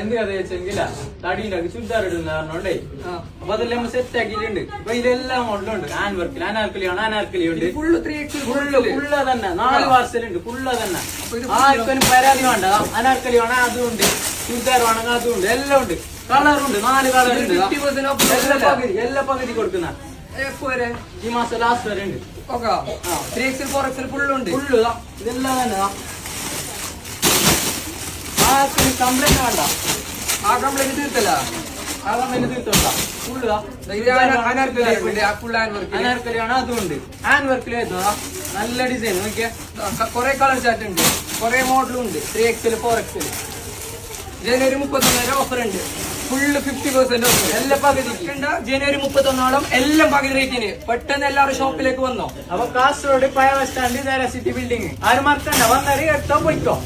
എന്ത് കഥ വെച്ചെങ്കില തടീന്റെ ചുരിദാർ ഇടുന്ന പറഞ്ഞോണ്ടേ അപ്പൊ അതെല്ലാം സെറ്റ് ആക്കിയിട്ടുണ്ട്. അപ്പൊ ഇതിലെല്ലാം മോഡലും ഉണ്ട്. ആൻവർക്കിൽ അനാർക്കലി ഉണ്ട്. ഫുള്ള് തന്നെ 4 പാർസലുണ്ട്. ഫുള്ള് തന്നെ ആർക്കും പരാതി വേണ്ട. അനാർക്കലി വേണം അതും ഉണ്ട്, ചുരിദാർ വേണമെങ്കിൽ അതും ഉണ്ട്, എല്ലാം ഉണ്ട്. കളറുണ്ട്, 4 കളറുണ്ട്. എല്ലാ പകുതി കൊടുക്കുന്ന ഈ മാസം ലാസ്റ്റ് വരെ ഉണ്ട്. ഫുള്ളുണ്ട്. ഇതെല്ലാം തന്നെ കംപ്ലൈന്റ് വേണ്ട. ആ കംപ്ലൈന്റ് തീർത്തല്ല. ഫുള്ള് അനാർക്കലിയാണ്. അതുകൊണ്ട് ഹാൻഡ് വർക്കിൽ നല്ല ഡിസൈൻ നോക്കിയാ. കൊറേ കളർ ചാർട്ട് ഉണ്ട്, കൊറേ മോഡലും ഉണ്ട്. 3XL 4XL. ജനുവരി 31 ഓഫർ ഉണ്ട്. Full 50% of. എല്ലാ പകുതി ജനുവരി 31 എല്ലാം പകുതി റേറ്റിന്. പെട്ടെന്ന് എല്ലാവരും ഷോപ്പിലേക്ക് വന്നോ. അപ്പൊ കാസർഗോഡ് പഴയ ബസ് സ്റ്റാൻഡ് സിറ്റി ബിൽഡിംഗ് ആരും മറക്കണ്ട. വന്നേരി എടുത്തോ പോയിക്കോ.